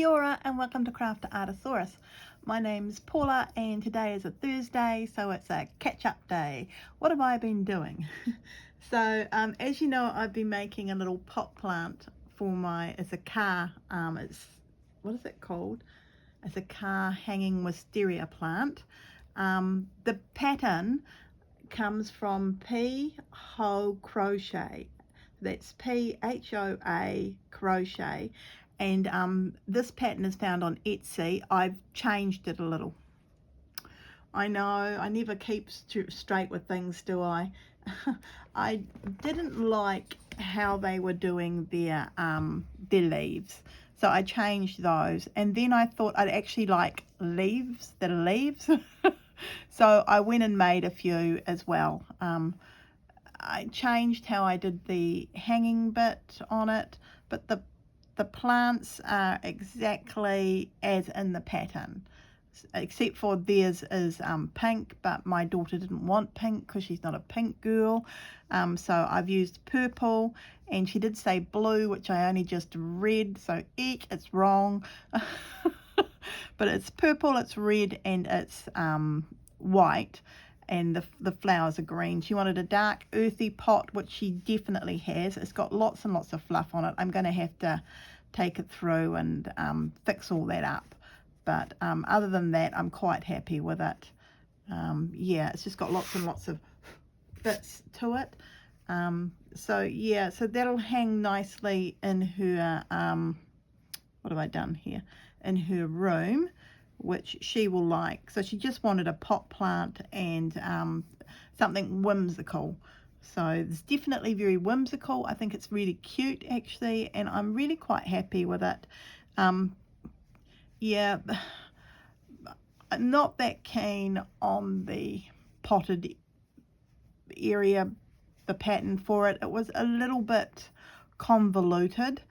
Kia ora and welcome to Craft Artosaurus. My name's Paula and today is a Thursday, so it's a catch-up day. What have I been doing? So as you know, I've been making a little pot plant for it's a car, what is it called? It's a car hanging wisteria plant. The pattern comes from PHoa crochet. That's PHoa crochet. And this pattern is found on Etsy. I've changed it a little. I know, I never keep straight with things, do I? I didn't like how they were doing their leaves. So I changed those. And then I thought I'd actually like leaves that are leaves. So I went and made a few as well. I changed how I did the hanging bit on it, but the plants are exactly as in the pattern, except for theirs is pink, but my daughter didn't want pink because she's not a pink girl. So I've used purple, and she did say blue, which I only just read, so eek, it's wrong. But it's purple, it's red, and it's white, and the flowers are green. She wanted a dark earthy pot, which she definitely has. It's got lots and lots of fluff on it. I'm going to have to take it through and fix all that up, but other than that, I'm quite happy with it. Yeah, it's just got lots and lots of bits to it. So yeah, so that'll hang nicely in her what have I done here, in her room, which she will like. So she just wanted a pot plant and something whimsical. So it's definitely very whimsical. I think it's really cute actually, and I'm really quite happy with it. Yeah, not that keen on the potted area, the pattern for it. It was a little bit convoluted.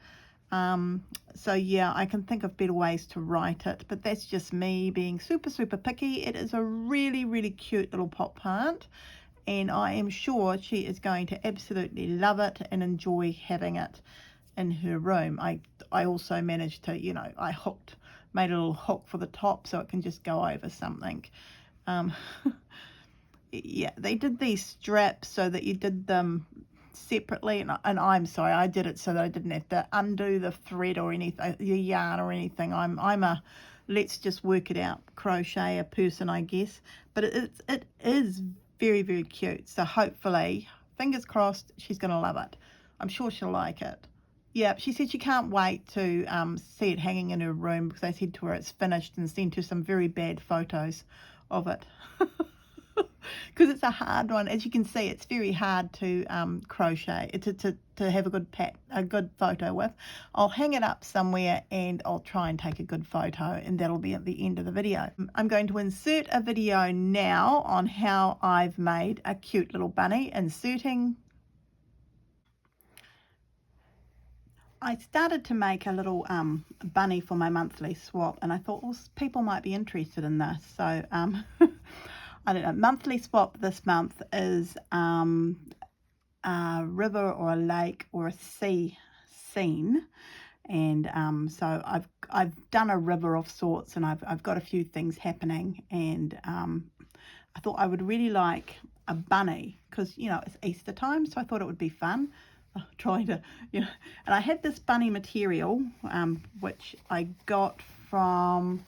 So yeah, I can think of better ways to write it, but that's just me being super picky. It is a really cute little pot plant, and I am sure she is going to absolutely love it and enjoy having it in her room. I also managed to, you know, I made a little hook for the top so it can just go over something. Yeah, they did these straps so that you did them separately, and I'm sorry, I did it so that I didn't have to undo the thread or anything, the yarn or anything. I'm a let's just work it out crochet person, I guess. But it is very cute, so hopefully, fingers crossed, she's gonna love it. I'm sure she'll like it. Yeah, she said she can't wait to see it hanging in her room, because I said to her it's finished and sent her some very bad photos of it. Because it's a hard one. As you can see, it's very hard to crochet, to have a good photo with. I'll hang it up somewhere and I'll try and take a good photo, and that'll be at the end of the video. I'm going to insert a video now on how I've made a cute little bunny. Inserting. I started to make a little bunny for my monthly swap, and I thought, well, people might be interested in this. So I don't know, monthly swap this month is a river or a lake or a sea scene, and so I've done a river of sorts, and I've got a few things happening, and I thought I would really like a bunny, because you know it's Easter time, so I thought it would be fun trying to, you know. And I had this bunny material which I got from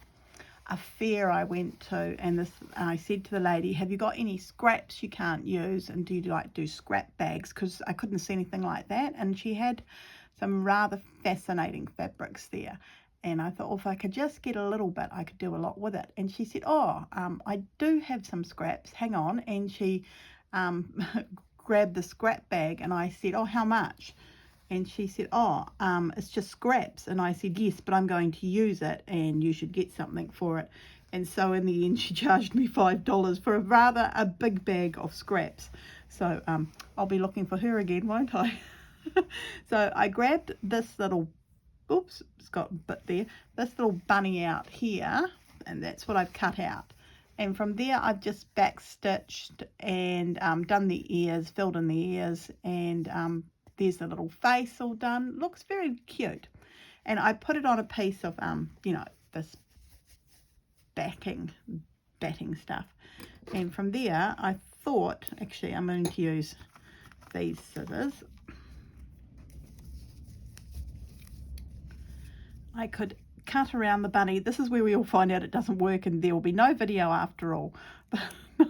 a fair I went to, and I said to the lady, have you got any scraps you can't use, and do you do scrap bags, because I couldn't see anything like that. And she had some rather fascinating fabrics there, and I thought, well, if I could just get a little bit, I could do a lot with it. And she said, oh, I do have some scraps, hang on. And she grabbed the scrap bag, and I said, oh, how much? And she said, oh, it's just scraps. And I said, yes, but I'm going to use it, and you should get something for it. And so in the end, she charged me $5 for a big bag of scraps. So I'll be looking for her again, won't I? So I grabbed this little, oops, it's got a bit there, this little bunny out here, and that's what I've cut out. And from there, I've just backstitched and done the ears, filled in the ears, and there's the little face all done. Looks very cute. And I put it on a piece of, you know, this batting stuff. And from there, I thought, actually, I'm going to use these scissors. I could cut around the bunny. This is where we all find out it doesn't work and there will be no video after all. But no.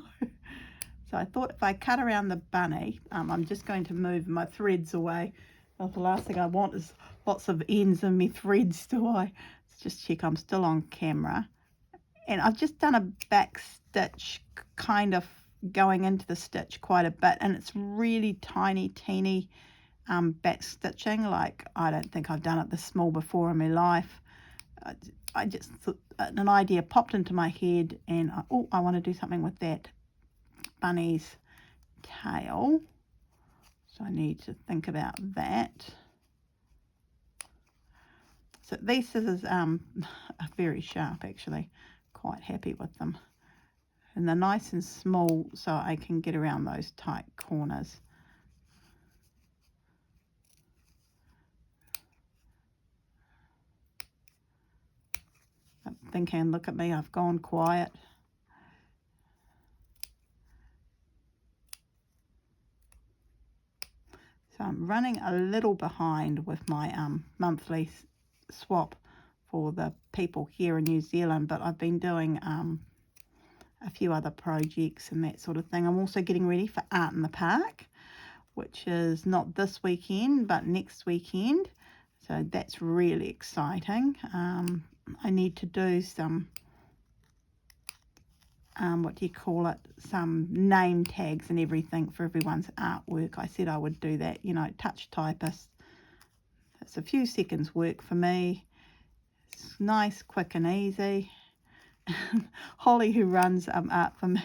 So I thought if I cut around the bunny, I'm just going to move my threads away. Well, the last thing I want is lots of ends in my threads, do I? Let's just check I'm still on camera. And I've just done a back stitch, kind of going into the stitch quite a bit, and it's really tiny, teeny back stitching. Like, I don't think I've done it this small before in my life. I just thought an idea popped into my head, and I want to do something with that bunny's tail. So I need to think about that. So these scissors are very sharp, actually. Quite happy with them. And they're nice and small, so I can get around those tight corners. I'm thinking, look at me, I've gone quiet. So I'm running a little behind with my monthly swap for the people here in New Zealand, but I've been doing a few other projects and that sort of thing. I'm also getting ready for Art in the Park, which is not this weekend but next weekend, so that's really exciting. I need to do some what do you call it, some name tags and everything for everyone's artwork. I said I would do that, you know, touch typist. It's a few seconds work for me. It's nice, quick and easy. Holly, who runs art for me,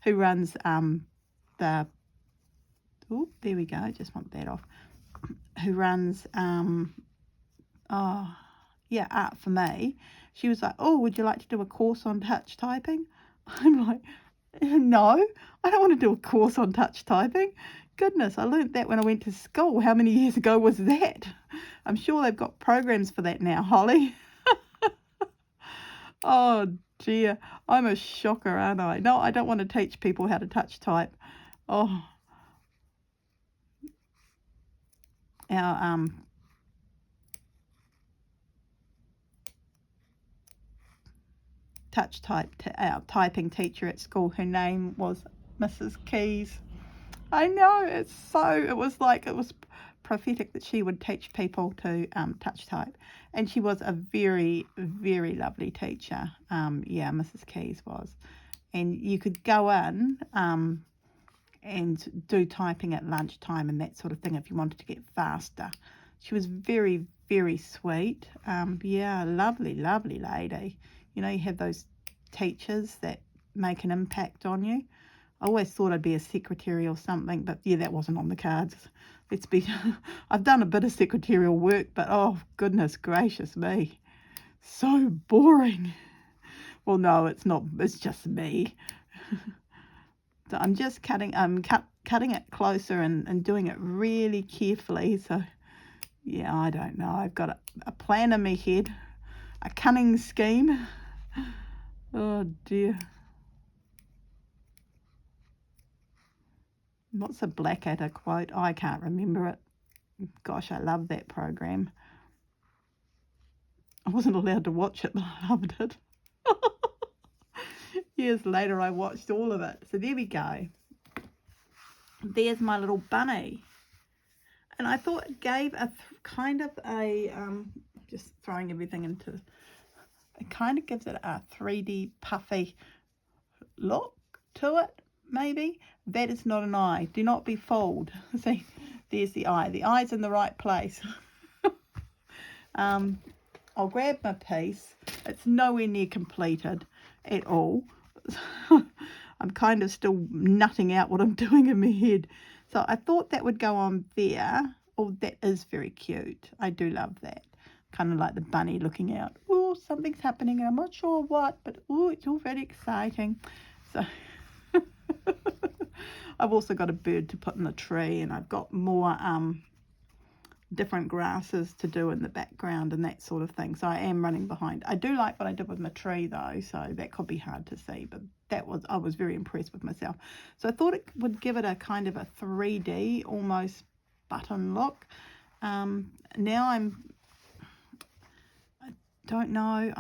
who runs the, oh, there we go, just want that off, who runs oh yeah, art for me, she was like, oh, would you like to do a course on touch typing? I'm like, no, I don't want to do a course on touch typing. Goodness, I learned that when I went to school. How many years ago was that? I'm sure they've got programs for that now, Holly. Oh dear, I'm a shocker, aren't I? No, I don't want to teach people how to touch type. Oh, our touch type, our typing teacher at school, her name was Mrs. Keys. I know, it was prophetic that she would teach people to touch type, and she was a very, very lovely teacher. Yeah, Mrs. Keys was, and you could go in and do typing at lunchtime and that sort of thing if you wanted to get faster. She was very, very sweet. Yeah, lovely, lovely lady. You know, you have those teachers that make an impact on you. I always thought I'd be a secretary or something, but yeah, that wasn't on the cards. Let's be, I've done a bit of secretarial work, but oh, goodness gracious me. So boring. Well, no, it's not, it's just me. So I'm just cutting it closer and doing it really carefully. So yeah, I don't know. I've got a plan in my head, a cunning scheme. Oh dear. What's a Blackadder quote? I can't remember it. Gosh, I love that program. I wasn't allowed to watch it, but I loved it. Years later, I watched all of it. So there we go. There's my little bunny. And I thought it gave a kind of a, just throwing everything into, it kind of gives it a 3D puffy look to it, maybe. That is not an eye. Do not be fooled. See, there's the eye. The eye's in the right place. I'll grab my piece. It's nowhere near completed at all. I'm kind of still nutting out what I'm doing in my head. So I thought that would go on there. Oh, that is very cute. I do love that. Kind of like the bunny looking out. Oh, something's happening and I'm not sure what, but oh, it's all very exciting. So I've also got a bird to put in the tree, and I've got more different grasses to do in the background and that sort of thing. So I am running behind. I do like what I did with my tree though, so that could be hard to see, but I was very impressed with myself. So I thought it would give it a kind of a 3D almost button look. Now I don't know,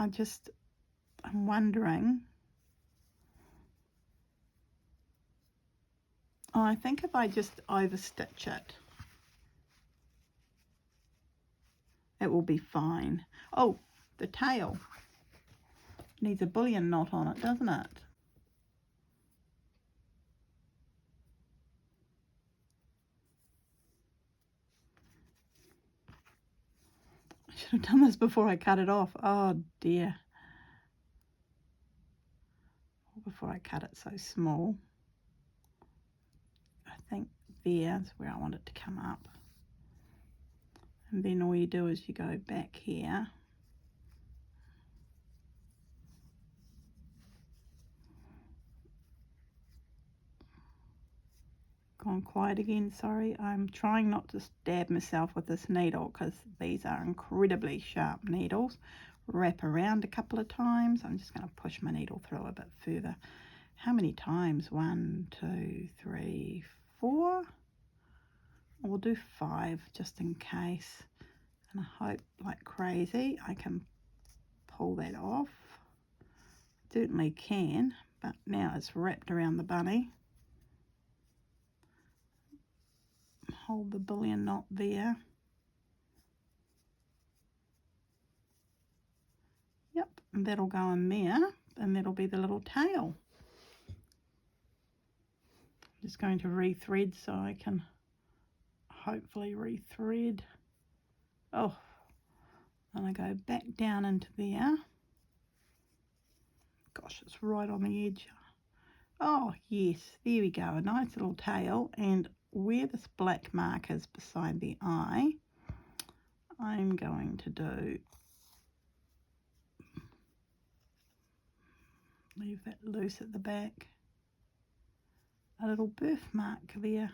I'm wondering. Oh, I think if I just overstitch it, it will be fine. Oh, the tail needs a bullion knot on it, doesn't it? I should have done this before I cut it off. Oh dear. Before I cut it so small. I think there's where I want it to come up. And then all you do is you go back here. Gone quiet again, sorry. I'm trying not to stab myself with this needle because these are incredibly sharp needles. Wrap around a couple of times. I'm just going to push my needle through a bit further. How many times? 1, 2, 3, 4. We'll do 5 just in case. And I hope like crazy I can pull that off. Certainly can, but now it's wrapped around the bunny. Hold the bullion knot there. Yep, and that'll go in there, and that'll be the little tail. I'm just going to rethread so I can hopefully rethread. Oh, and I go back down into there. Gosh, it's right on the edge. Oh yes, there we go, a nice little tail. And where this black mark is beside the eye, I'm going to do, leave that loose at the back, a little birthmark there.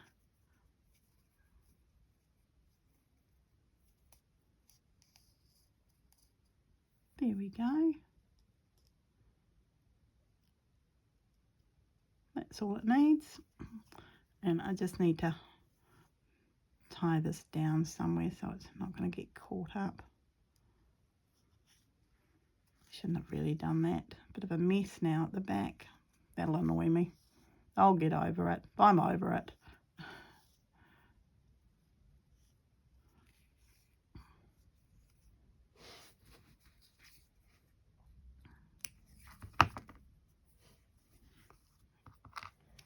There we go. That's all it needs. And I just need to tie this down somewhere so it's not going to get caught up. Shouldn't have really done that. Bit of a mess now at the back. That'll annoy me. I'll get over it. I'm over it.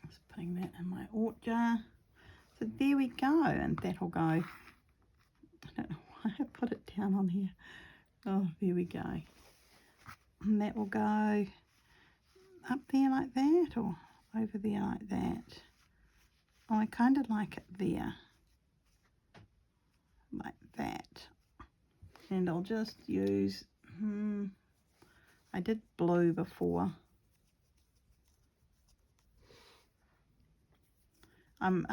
Just putting that in my ort jar. So there we go, and that'll go. I don't know why I put it down on here. Oh, there we go. And that will go up there like that, or over there like that. Oh, I kind of like it there, like that. And I'll just use, I did blue before. I'm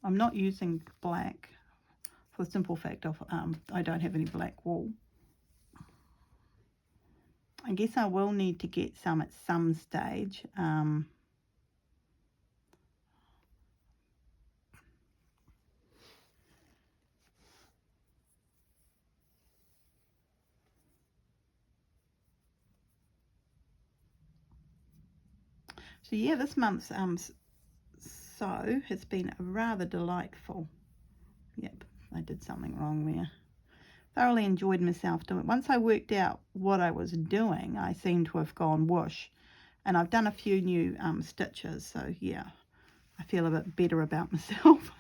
not using black for the simple fact of I don't have any black wool. I guess I will need to get some at some stage. So yeah, this month's sew has been rather delightful. Yep, I did something wrong there. Thoroughly enjoyed myself doing it. Once I worked out what I was doing, I seem to have gone whoosh. And I've done a few new stitches, so yeah, I feel a bit better about myself.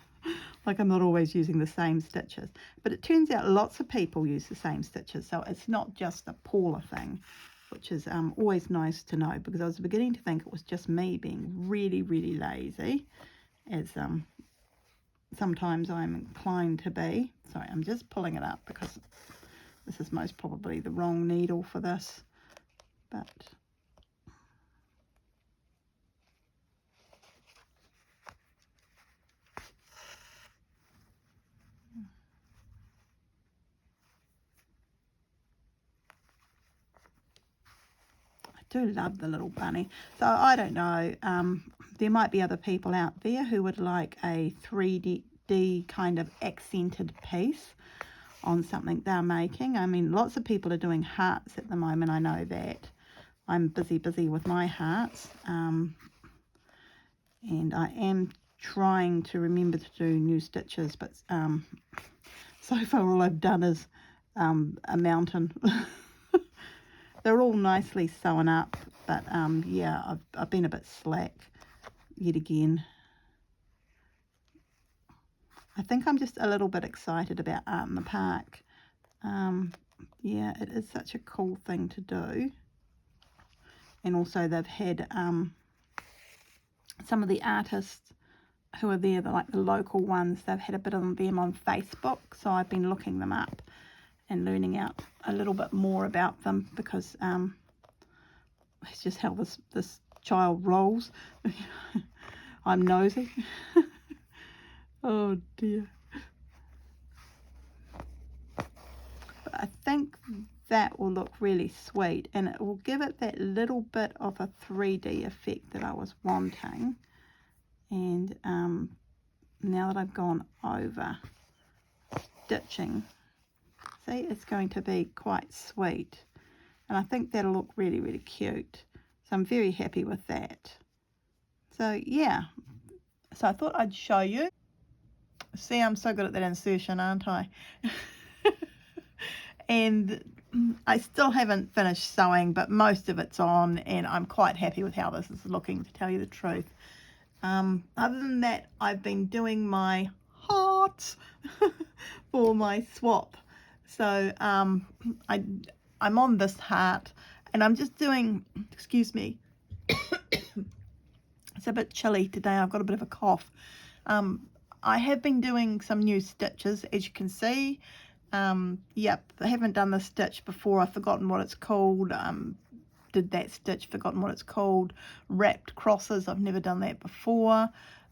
Like I'm not always using the same stitches. But it turns out lots of people use the same stitches, so it's not just a PHoa thing, which is always nice to know, because I was beginning to think it was just me being really, really lazy, as sometimes I'm inclined to be. Sorry, I'm just pulling it up because this is most probably the wrong needle for this, but do love the little bunny. So I don't know, there might be other people out there who would like a 3D kind of accented piece on something they're making. I mean, lots of people are doing hearts at the moment, I know that. I'm busy with my hearts, and I am trying to remember to do new stitches, but so far all I've done is a mountain. They're all nicely sewn up, but yeah, I've been a bit slack yet again. I think I'm just a little bit excited about Art in the Park. Yeah, it is such a cool thing to do. And also they've had some of the artists who are there, like the local ones, they've had a bit of them on Facebook, so I've been looking them up and learning out a little bit more about them, because it's just how this child rolls. I'm nosy. Oh dear. But I think that will look really sweet, and it will give it that little bit of a 3D effect that I was wanting. And now that I've gone over stitching, see, it's going to be quite sweet, and I think that'll look really cute. So I'm very happy with that. So yeah, so I thought I'd show you. See, I'm so good at that insertion, aren't I? And I still haven't finished sewing, but most of it's on, and I'm quite happy with how this is looking, to tell you the truth. Other than that, I've been doing my hearts for my swap. So I'm on this heart, and I'm just doing, excuse me, it's a bit chilly today, I've got a bit of a cough. I have been doing some new stitches, as you can see. Yep, I haven't done this stitch before, I've forgotten what it's called. Did that stitch, forgotten what it's called. Wrapped crosses, I've never done that before.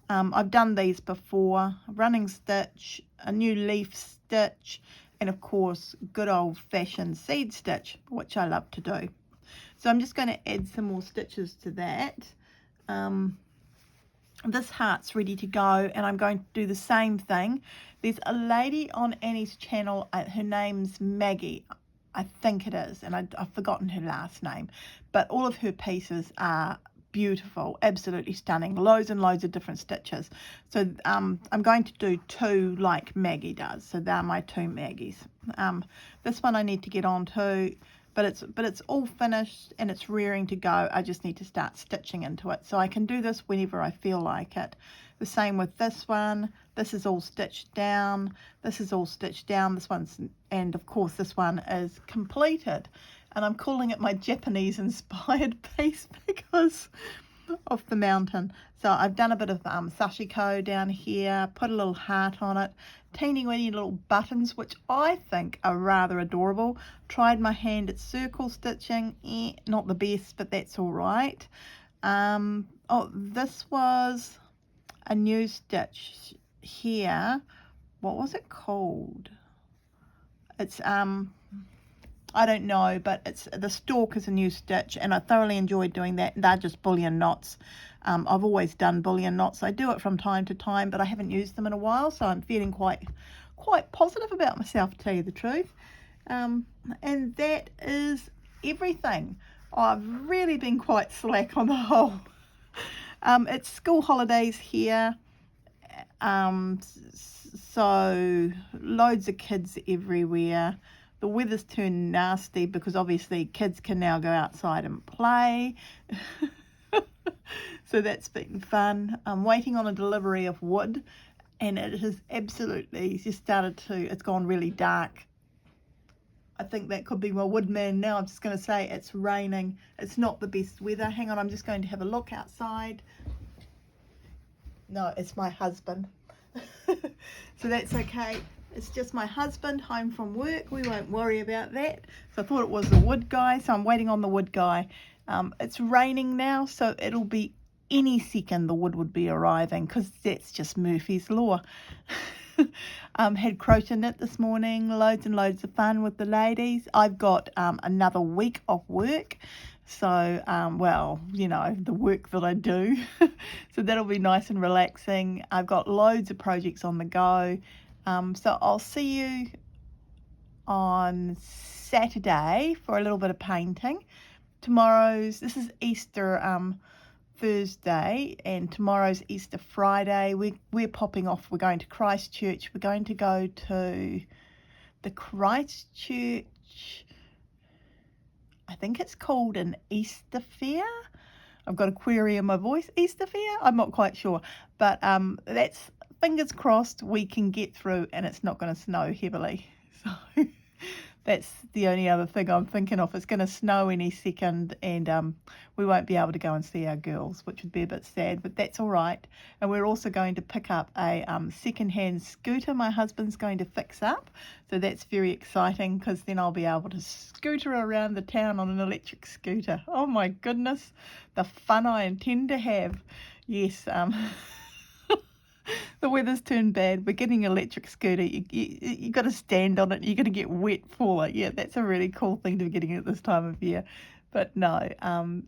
I've done these before. Running stitch, a new leaf stitch, and of course good old fashioned seed stitch, which I love to do. So I'm just going to add some more stitches to that. This heart's ready to go, and I'm going to do the same thing. There's a lady on Annie's channel, her name's Maggie, I think it is, and I've forgotten her last name, but all of her pieces are beautiful, absolutely stunning, loads and loads of different stitches. So I'm going to do two like Maggie does, so they're my two Maggies. This one I need to get on to, but it's all finished and it's rearing to go. I just need to start stitching into it, so I can do this whenever I feel like it. The same with this one. This is all stitched down, this is all stitched down, this one's, and of course this one is completed, and I'm calling it my Japanese inspired piece because of the mountain. So I've done a bit of sashiko down here, put a little heart on it, teeny weeny little buttons, which I think are rather adorable. Tried my hand at circle stitching, not the best, but that's all right. Oh, this was a new stitch here. What was it called? It's I don't know, but it's the stalk is a new stitch, and I thoroughly enjoyed doing that. They're just bullion knots. I've always done bullion knots. I do it from time to time, but I haven't used them in a while, so I'm feeling quite positive about myself, to tell you the truth. And that is everything. I've really been quite slack on the whole. It's school holidays here, so loads of kids everywhere. The weather's turned nasty because obviously kids can now go outside and play. So that's been fun. I'm waiting on a delivery of wood, and it has absolutely just started to, it's gone really dark. I think that could be my woodman now. I'm just going to say it's raining. It's not the best weather. Hang on, I'm just going to have a look outside. No, it's my husband. So that's okay. It's just my husband home from work. We won't worry about that. So I thought it was the wood guy, so I'm waiting on the wood guy. It's raining now, so it'll be any second the wood would be arriving, because that's just Murphy's Law. Had crochet knit this morning, loads and loads of fun with the ladies. I've got another week off work So, well, you know, the work that I do. So that'll be nice and relaxing. I've got loads of projects on the go. So I'll see you on Saturday for a little bit of painting. This is Easter Thursday, and tomorrow's Easter Friday. We're popping off. We're going to Christchurch. We're going to go to the Christchurch, I think it's called an Easter fair. I've got a query in my voice. Easter fair? I'm not quite sure. But that's, fingers crossed, we can get through and it's not going to snow heavily. So that's the only other thing I'm thinking of. It's going to snow any second, and we won't be able to go and see our girls, which would be a bit sad, but that's all right. And we're also going to pick up a second-hand scooter my husband's going to fix up. So that's very exciting, because then I'll be able to scooter around the town on an electric scooter. Oh my goodness, the fun I intend to have. Yes, the weather's turned bad. We're getting an electric scooter. You got to stand on it. You're going to get wet for it. Yeah, that's a really cool thing to be getting at this time of year. But no,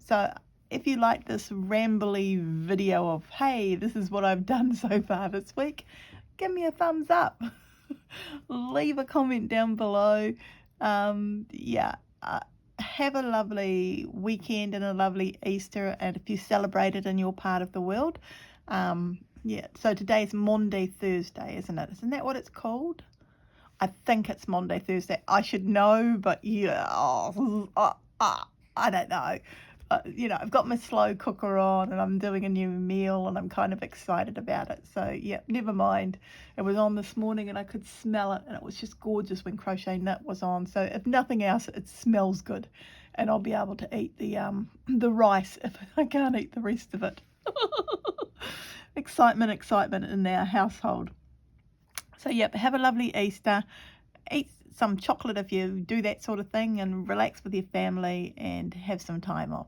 so if you like this rambly video of, hey, this is what I've done so far this week, give me a thumbs up. Leave a comment down below. Yeah, have a lovely weekend and a lovely Easter. And if you celebrate it in your part of the world, yeah, so today's Maundy Thursday, isn't it? Isn't that what it's called? I think it's Maundy Thursday. I should know, but yeah, I don't know. You know, I've got my slow cooker on and I'm doing a new meal and I'm kind of excited about it. So yeah, never mind. It was on this morning and I could smell it, and it was just gorgeous when Crochet Knit was on. So if nothing else, it smells good, and I'll be able to eat the rice if I can't eat the rest of it. Excitement in our household. So yep, have a lovely Easter. Eat some chocolate if you do that sort of thing, and relax with your family and have some time off.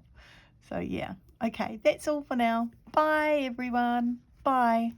So yeah, okay, that's all for now. Bye everyone. Bye.